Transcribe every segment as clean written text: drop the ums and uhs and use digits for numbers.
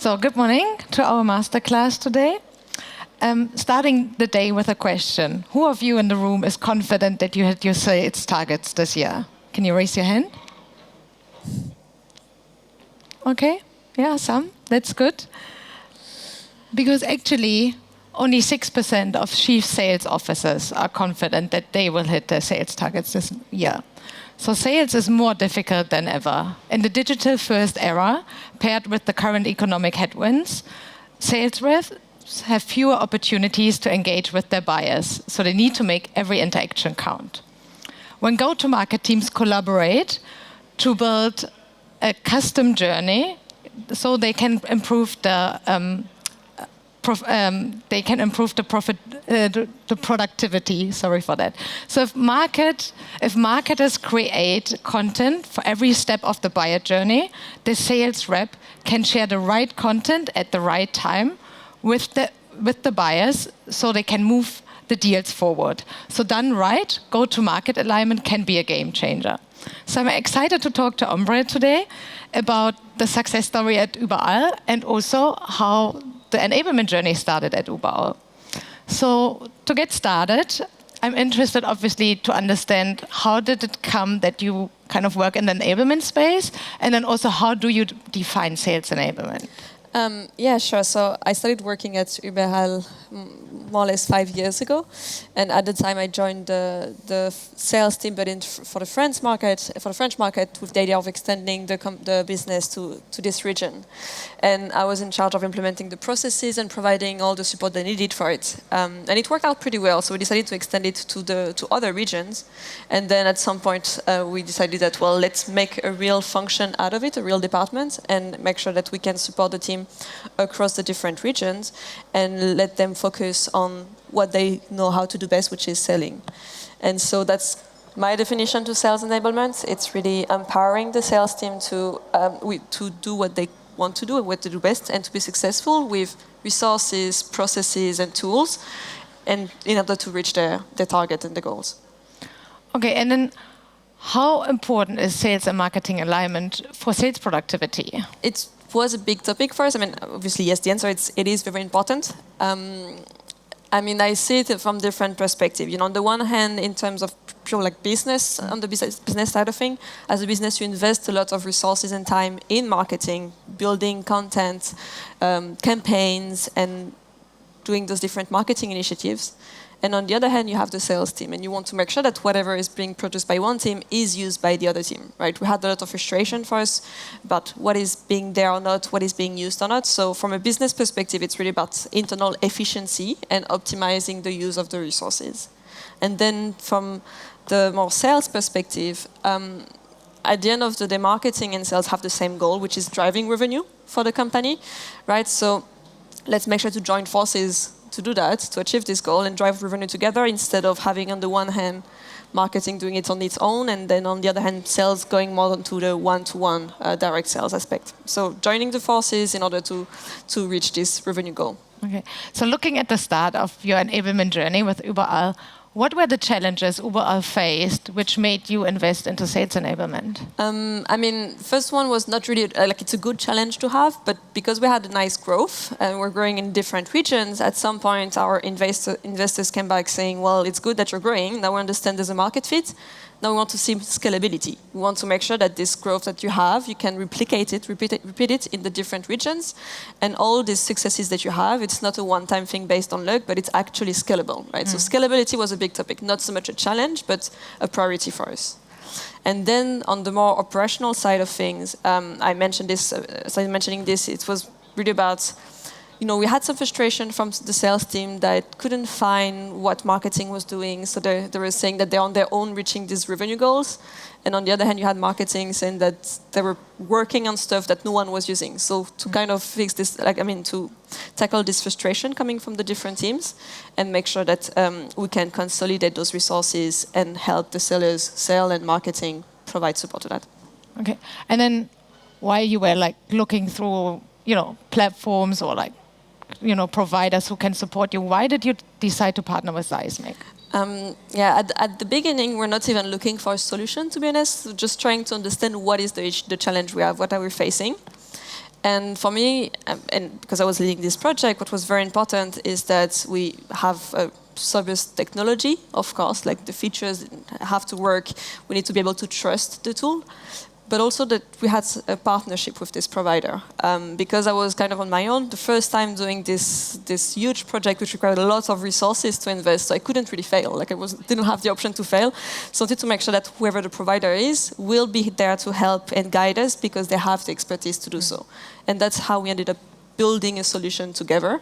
So, good morning to our masterclass today. Starting the day with a question. Who of you in the room is confident that you hit your sales targets this year? Can you raise your hand? Okay, yeah, some. That's good. Because actually, only 6% of chief sales officers are confident that they will hit their sales targets this year. So sales is more difficult than ever. In the digital-first era, paired with the current economic headwinds, sales reps have fewer opportunities to engage with their buyers, so they need to make every interaction count. When go-to-market teams collaborate to build a custom journey, so they can improve the productivity. Sorry for that. So if marketers create content for every step of the buyer journey, the sales rep can share the right content at the right time with the buyers, so they can move the deals forward. So done right, go-to-market alignment can be a game changer. So I'm excited to talk to Ambre today about the success story at Uberall and also how the enablement journey started at Uberall. So to get started, I'm interested obviously to understand how did it come that you kind of work in the enablement space, and then also how do you define sales enablement? Yeah, sure. So I started working at Uberall more or less 5 years ago, and at the time I joined the sales team, but for the French market, with the idea of extending the business to this region. And I was in charge of implementing the processes and providing all the support they needed for it. And it worked out pretty well. So we decided to extend it to other regions, and then at some point we decided that, well, let's make a real function out of it, a real department, and make sure that we can support the team across the different regions and let them focus on what they know how to do best, which is selling. And so that's my definition to sales enablement. It's really empowering the sales team to do what they want to do and what to do best, and to be successful with resources, processes, and tools, and in order to reach their target and the goals. Okay, and then how important is sales and marketing alignment for sales productivity? It was a big topic for us. I mean, obviously, yes, the answer it is very important. I mean, I see it from different perspectives. You know, on the one hand, in terms of pure like business, on the business side of things, as a business, you invest a lot of resources and time in marketing, building content, campaigns, and doing those different marketing initiatives. And on the other hand, you have the sales team, and you want to make sure that whatever is being produced by one team is used by the other team, right? We had a lot of frustration for us about what is being there or not, what is being used or not. So from a business perspective, it's really about internal efficiency and optimizing the use of the resources. And then from the more sales perspective, at the end of the day, marketing and sales have the same goal, which is driving revenue for the company, right? So let's make sure to join forces to do that, to achieve this goal and drive revenue together, instead of having on the one hand marketing doing it on its own, and then on the other hand sales going more into the one-to-one direct sales aspect. So joining the forces in order to reach this revenue goal. Okay, so looking at the start of your enablement journey with Uberall, what were the challenges Uberall faced which made you invest into sales enablement? I mean, first one was not really, it's a good challenge to have, but because we had a nice growth and we're growing in different regions, at some point our investors came back saying, well, it's good that you're growing, now we understand there's a market fit, now we want to see scalability. We want to make sure that this growth that you have, you can repeat it in the different regions, and all these successes that you have, it's not a one-time thing based on luck, but it's actually scalable, right? So scalability was a big topic, not so much a challenge, but a priority for us. And then on the more operational side of things, I mentioned this, started mentioning this, it was really about, you know, we had some frustration from the sales team that couldn't find what marketing was doing. So they were saying that they're on their own reaching these revenue goals. And on the other hand, you had marketing saying that they were working on stuff that no one was using. So to kind of fix this, to tackle this frustration coming from the different teams and make sure that we can consolidate those resources and help the sellers sell, and marketing provide support to that. Okay, and then while you were looking through, platforms or providers who can support you, why did you decide to partner with Seismic? At the beginning, we're not even looking for a solution, to be honest. We're just trying to understand what is the challenge we have, what are we facing. And for me, and because I was leading this project, what was very important is that we have a robust technology, of course, like the features have to work. We need to be able to trust the tool, but also that we had a partnership with this provider. Because I was kind of on my own, the first time doing this huge project, which required a lot of resources to invest, so I couldn't really fail. Like didn't have the option to fail. So I wanted to make sure that whoever the provider is will be there to help and guide us because they have the expertise to do so. And that's how we ended up building a solution together.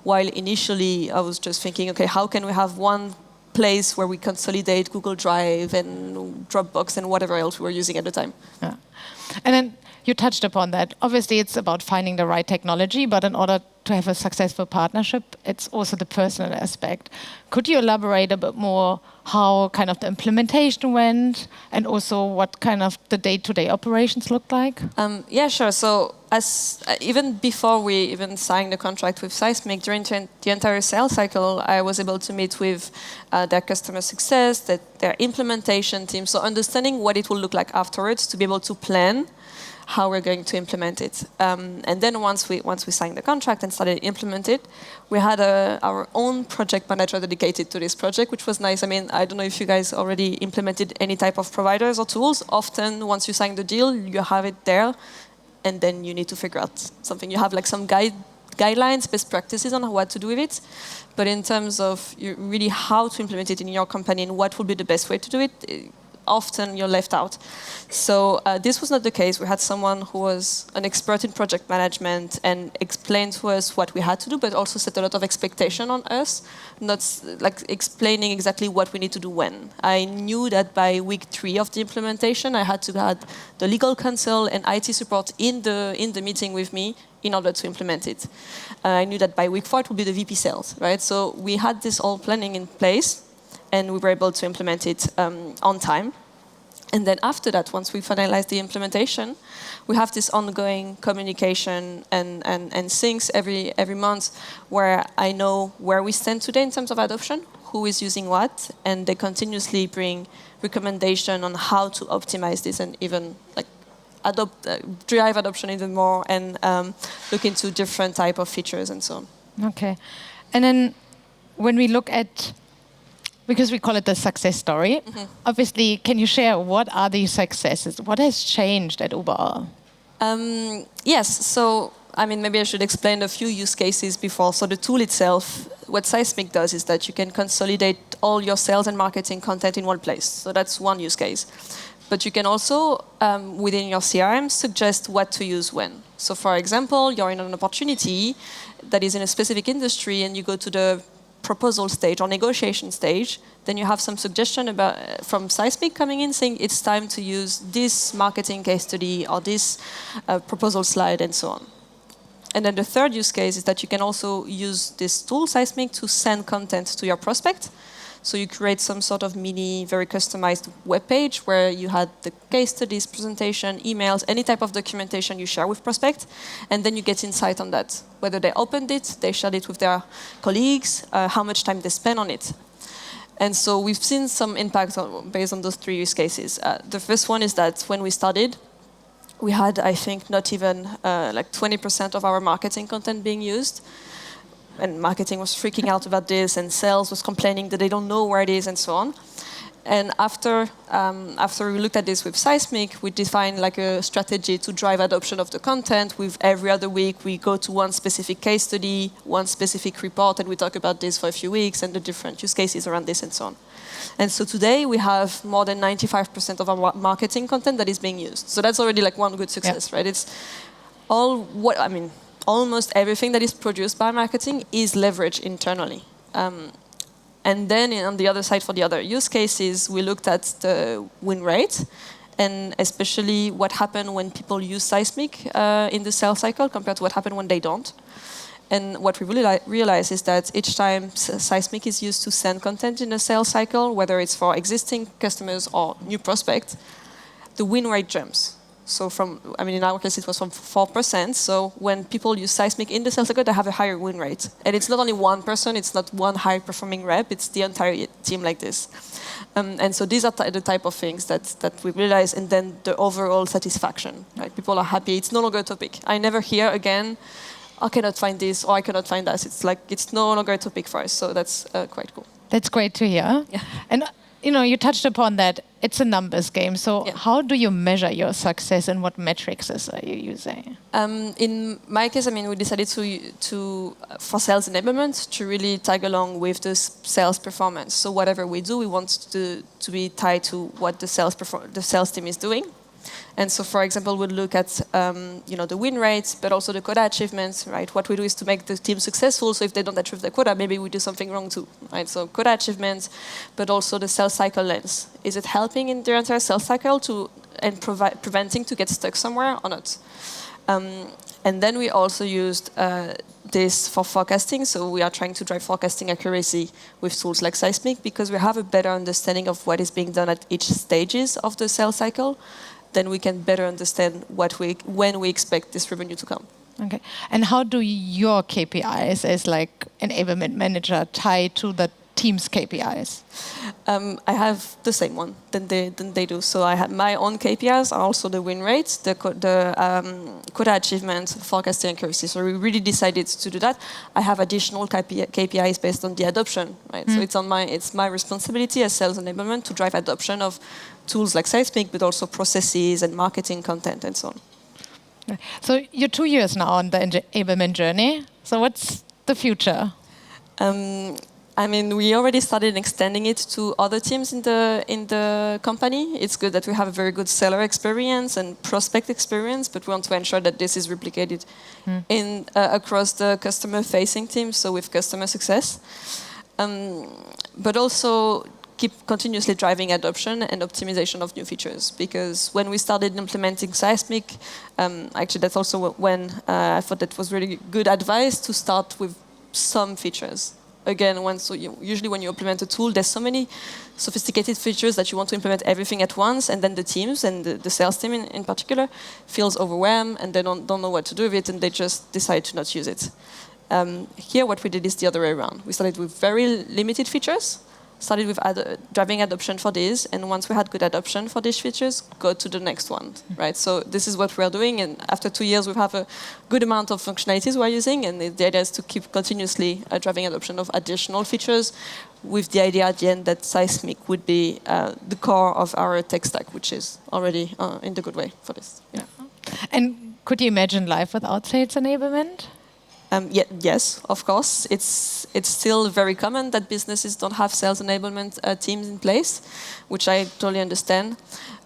While initially I was just thinking, okay, how can we have one place where we consolidate Google Drive and Dropbox and whatever else we were using at the time. Yeah. And then you touched upon that. Obviously, it's about finding the right technology, but in order to have a successful partnership, it's also the personal aspect. Could you elaborate a bit more how kind of the implementation went and also what kind of the day-to-day operations looked like? Yeah, sure. So even before we even signed the contract with Seismic, during the entire sales cycle, I was able to meet with their customer success, their implementation team, so understanding what it will look like afterwards to be able to plan how we're going to implement it. And then once we signed the contract and started to implement it, we had our own project manager dedicated to this project, which was nice. I mean, I don't know if you guys already implemented any type of providers or tools. Often, once you sign the deal, you have it there, and then you need to figure out something. You have like some guidelines, best practices on what to do with it. But in terms of really how to implement it in your company and what will be the best way to do it, often you're left out. So this was not the case. We had someone who was an expert in project management and explained to us what we had to do, but also set a lot of expectation on us, not like explaining exactly what we need to do when. I knew that by week 3 of the implementation, I had to have the legal counsel and IT support in the meeting with me in order to implement it. I knew that by week 4 it would be the VP sales, right? So we had this all planning in place, and we were able to implement it on time. And then after that, once we finalized the implementation, we have this ongoing communication and syncs every month where I know where we stand today in terms of adoption, who is using what, and they continuously bring recommendation on how to optimize this and even like drive adoption even more and look into different type of features and so on. Okay. And then when we look at, because we call it the success story, obviously, can you share what are these successes? What has changed at Uberall? Yes, so I mean, maybe I should explain a few use cases before. So the tool itself, what Seismic does is that you can consolidate all your sales and marketing content in one place. So that's one use case. But you can also, within your CRM, suggest what to use when. So for example, you're in an opportunity that is in a specific industry and you go to the proposal stage or negotiation stage, then you have some suggestion from Seismic coming in saying it's time to use this marketing case study or this proposal slide and so on. And then the third use case is that you can also use this tool, Seismic, to send content to your prospect. So you create some sort of mini, very customized web page where you had the case studies, presentation, emails, any type of documentation you share with prospect, and then you get insight on that. Whether they opened it, they shared it with their colleagues, how much time they spend on it. And so we've seen some impact based on those 3 use cases. The first one is that when we started, we had, I think, not even like 20% of our marketing content being used. And marketing was freaking out about this, and sales was complaining that they don't know where it is, and so on. And after we looked at this with Seismic, we defined like a strategy to drive adoption of the content. With every other week, we go to one specific case study, one specific report, and we talk about this for a few weeks and the different use cases around this and so on. And so today we have more than 95% of our marketing content that is being used. So that's already like one good success, right? It's almost everything that is produced by marketing is leveraged internally. And then on the other side, for the other use cases, we looked at the win rate, and especially what happened when people use Seismic in the sales cycle compared to what happened when they don't. And what we really realize is that each time Seismic is used to send content in a sales cycle, whether it's for existing customers or new prospects, the win rate jumps. So in our case, it was from 4%. So when people use Seismic in the sales cycle, they have a higher win rate. And it's not only one person, it's not one high-performing rep, it's the entire team like this. And so these are the type of things that we realize, and then the overall satisfaction, right? People are happy. It's no longer a topic. I never hear again, I cannot find this or I cannot find that. It's like it's no longer a topic for us. So that's quite cool. That's great to hear. Yeah. And you touched upon that. It's a numbers game. So Yeah. how do you measure your success, and what metrics are you using? In my case, I mean, we decided to for sales enablement to really tag along with the sales performance. So whatever we do, we want to be tied to what the sales team is doing. And so, for example, we'll look at the win rates, but also the quota achievements, right? What we do is to make the team successful. So if they don't achieve the quota, maybe we do something wrong too, right? So quota achievements, but also the sales cycle length. Is it helping in their entire sales cycle and preventing to get stuck somewhere or not? And then we also used this for forecasting. So we are trying to drive forecasting accuracy with tools like Seismic, because we have a better understanding of what is being done at each stages of the sales cycle. Then we can better understand when we expect this revenue to come. Okay. And how do your KPIs as like enablement manager tie to the team's KPIs? I have the same one than they do. So I have my own KPIs are also the win rates, the quota achievement, forecasting accuracy. So we really decided to do that. I have additional KPIs based on the adoption, right? So it's my responsibility as sales enablement to drive adoption of tools like Seismic, but also processes and marketing content and so on. So you're 2 years now on the enablement journey. So what's the future? I mean, we already started extending it to other teams in the company. It's good that we have a very good seller experience and prospect experience, but we want to ensure that this is replicated across the customer-facing teams, so with customer success. But also keep continuously driving adoption and optimization of new features. Because when we started implementing Seismic, actually that's also when I thought that was really good advice to start with some features. Again, usually when you implement a tool, there's so many sophisticated features that you want to implement everything at once, and then the teams and the sales team in particular feels overwhelmed and they don't know what to do with it, and they just decide to not use it. Here, what we did is the other way around. We started with very limited features, started with driving adoption for these, and once we had good adoption for these features, go to the next one, right? So this is what we are doing, and after 2 years, we have a good amount of functionalities we are using, and the idea is to keep continuously driving adoption of additional features, with the idea at the end that Seismic would be the core of our tech stack, which is already in the good way for this. Yeah. And could you imagine life without sales enablement? Yes, of course. It's still very common that businesses don't have sales enablement teams in place, which I totally understand.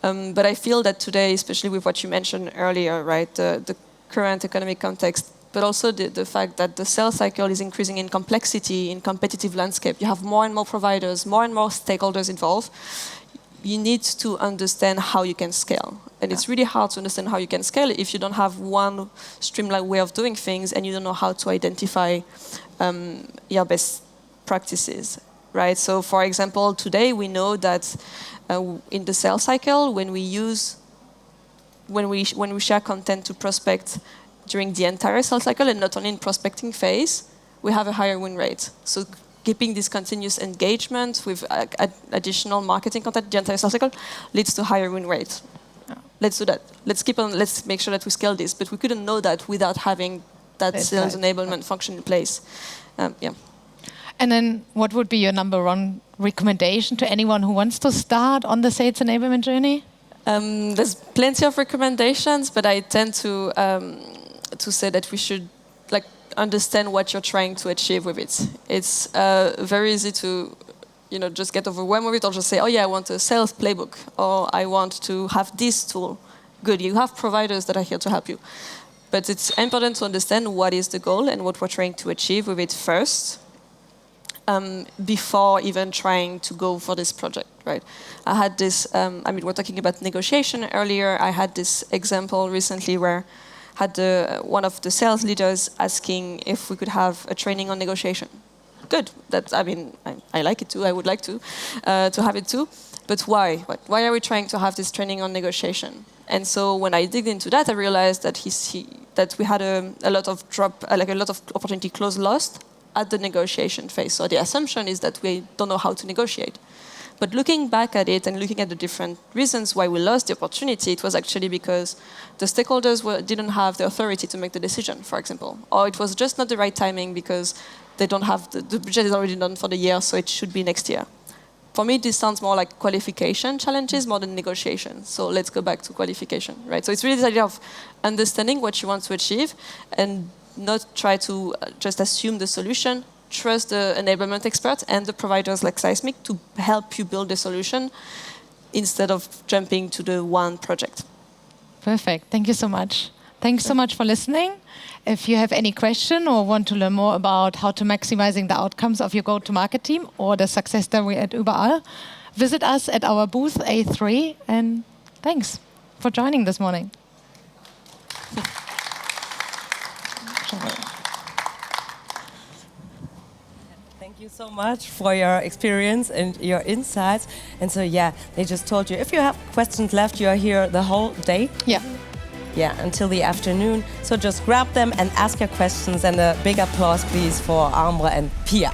But I feel that today, especially with what you mentioned earlier, right, the current economic context, but also the fact that the sales cycle is increasing in complexity, in competitive landscape. You have more and more providers, more and more stakeholders involved. You need to understand how you can scale. And it's really hard to understand how you can scale if you don't have one streamlined way of doing things and you don't know how to identify your best practices, right? So, for example, today we know that in the sales cycle, when we share content to prospect during the entire sales cycle and not only in prospecting phase, we have a higher win rate. So keeping this continuous engagement with additional marketing content the entire sales cycle leads to higher win rate. Let's do that. Let's make sure that we scale this. But we couldn't know that without having that sales enablement function in place. Yeah. And then what would be your number one recommendation to anyone who wants to start on the sales enablement journey? There's plenty of recommendations, but I tend to say that we should understand what you're trying to achieve with it. It's very easy to just get overwhelmed with it, or just say, oh yeah, I want a sales playbook, or I want to have this tool. Good, you have providers that are here to help you. But it's important to understand what is the goal and what we're trying to achieve with it first, before even trying to go for this project, right? I had this, we're talking about negotiation earlier. I had this example recently where I had one of the sales leaders asking if we could have a training on negotiation. Good. I like it too. I would like to have it too. But why? Why are we trying to have this training on negotiation? And so when I dig into that, I realized that that we had a lot of opportunity close lost at the negotiation phase. So the assumption is that we don't know how to negotiate. But looking back at it and looking at the different reasons why we lost the opportunity, it was actually because the stakeholders didn't have the authority to make the decision, for example. Or it was just not the right timing because they don't have, the budget is already done for the year, so it should be next year. For me, this sounds more like qualification challenges more than negotiation. So let's go back to qualification, right? So it's really this idea of understanding what you want to achieve and not try to just assume the solution. Trust the enablement experts and the providers like Seismic to help you build the solution instead of jumping to the one project. Perfect. Thank you so much. Thanks so much for listening. If you have any question or want to learn more about how to maximizing the outcomes of your go-to-market team or the success story at Uberall, visit us at our booth A3. And thanks for joining this morning. Thank you so much for your experience and your insights. And so, yeah, they just told you, if you have questions left, you are here the whole day. Yeah. Yeah, until the afternoon. So just grab them and ask your questions. And a big applause, please, for Ambre and Pia.